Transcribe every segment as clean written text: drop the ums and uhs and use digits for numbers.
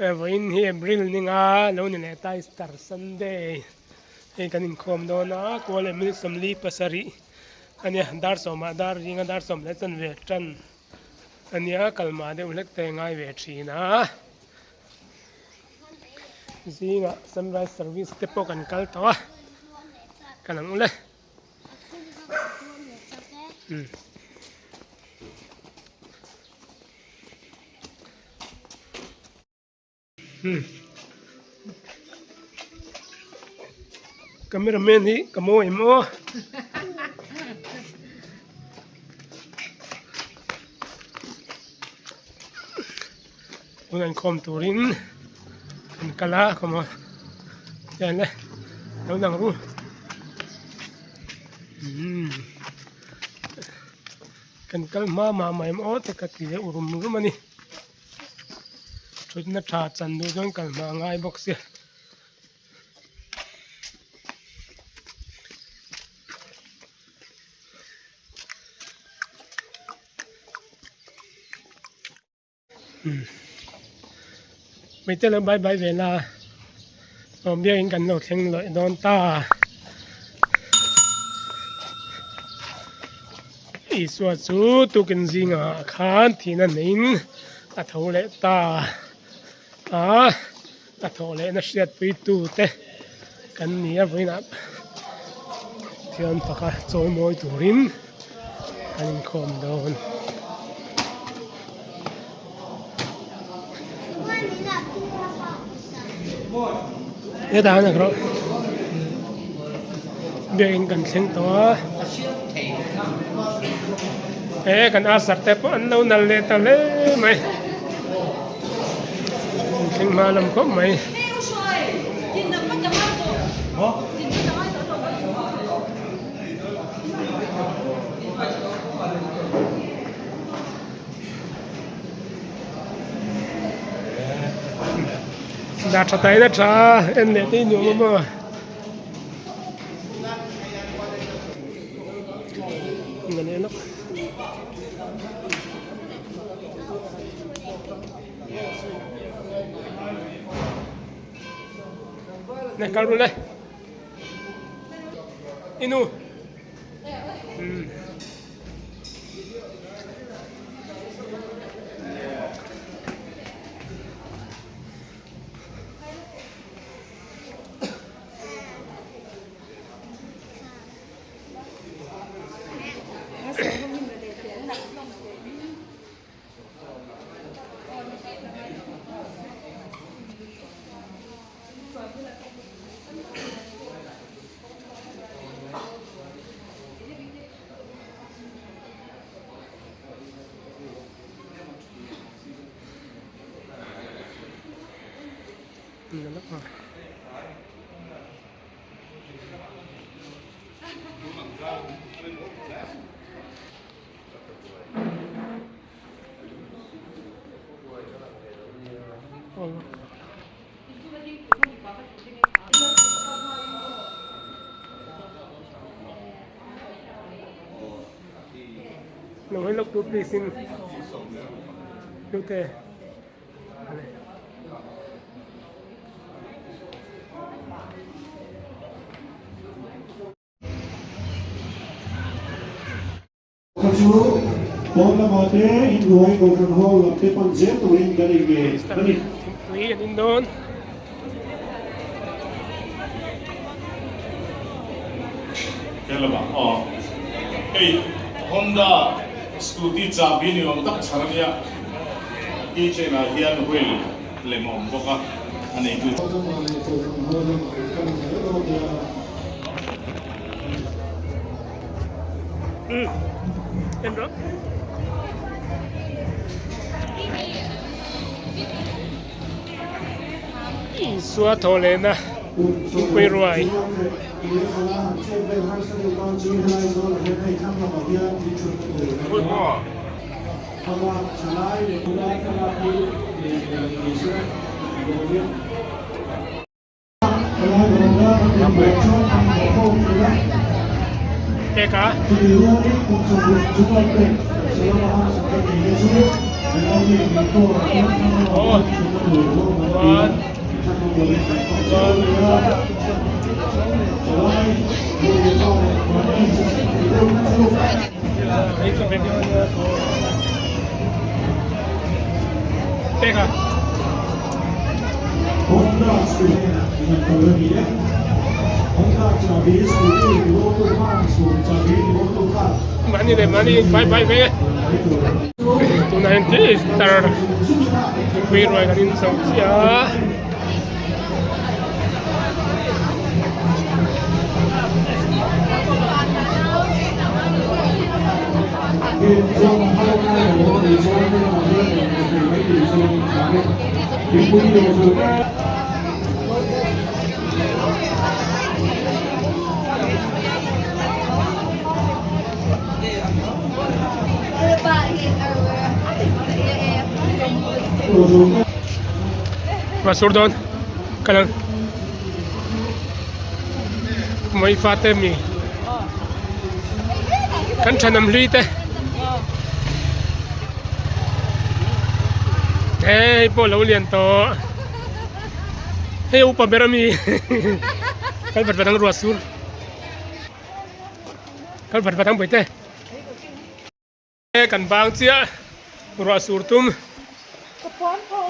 Vain hi April ninga lo ni le tai Star Sunday e kanin khom do na kole min samli pasari ania dar soma dar ringa dar som le chan ve tan ania kalma de ulek te ngai ve thina zinga sunrise service te po kan kal to kanang ule cameraman hi kamo imo unan khom turin kan kala kamo yan le daw nang ru kan kalma mai mo te kati urum rumani chutna tha chandu jon kalma ngai box seไม่เจอแล้วบายเวลาผมเบี้ยงกันโหลดเชิงเลยโดนตาอีสวดสูตุกันซิงอ่ะคานที่นั่นนินอัฐโอเลตาอัฐโอเลนักเสียดไปตูเตกันนี้ไปนับเที่ยนปากโจมอยตูรินกันคอมโดนเดี๋ยวนะครับเบี้ยงกันเชิงตัวกันอาศัยแต่พออันเรานั่นเลยตะเลยไหมเชิงมาลำก็ไหมดาชไตนะชาเอ็นเล่ที่อยู่มั่วเงินเนาะเนี่ยการรู้เลยอินูเราให้ลูกดูดีสินดูเตะBon la mote in due con hall te panzetto in galige. Qui in don. Kelma. Oh. Hey, Honda scooty chabini om tak charania. Ki chena hian wheel lemom boka ani tu. Em đó xóa thổ lên à quay rồi Eka โอ้วันEso me dio Pega. Honda skulle Honda Chabi skulle Lotus Farm skulle Chabi Lotus Farm. Money, bye. 290 star. Pero ay ganin sa siya. Masur doon. Kalang. May Fatemi. Kan chanam lite. Po lo lian to. Upa berami. Kan batang ruasur. Kan batang boite. Kan bang cia. Ruasur tum. Kapon po.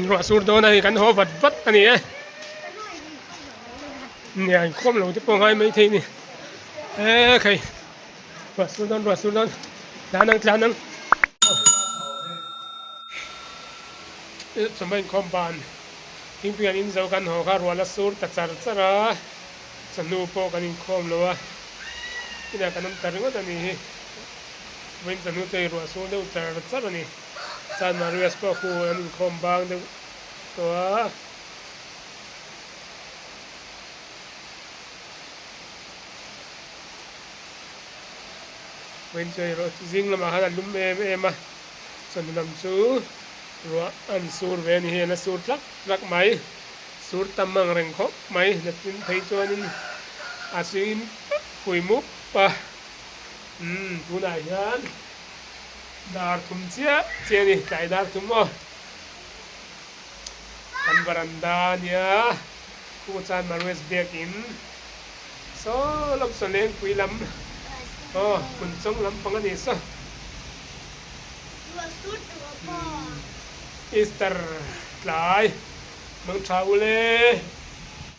Ruasur doon ay kan ho vat aniเนี่ยคมลงที่ปองให้ไม่ทีนี่okay ruasur doon danangสมัยคอมบานทิ้งเพียงอินเซากันหัวขารัวละสูรตัดสระสนุปกันอินคอมเลยวะที่นั่นกันน้ำตาลก็ตอนนี้เว้นสนุเตยรัวสูรเดือดสระนี่ซานมาเรียสปอคูอันอินคอมบางเดือตัวเว้นใจรถซิงละมาหาลุ่มเอ็มส่วนนำสูรัวอันสูรเวนเฮียนะสูรรักไหมสูรตำมังเร่งเขาไหมนักจินไทยตัวนี้อาศินคุยมุกปะผู้นายยันดาร์ทุมเชียนี่ใจดาร์ทุมกันบรันดาเนี่ยผู้ชายมาเวสเบียกินโซ่ลำสเลงคุยลำคุณส่งลำปังนี่ซะอีสเตอร์หลายเมืองชาวเล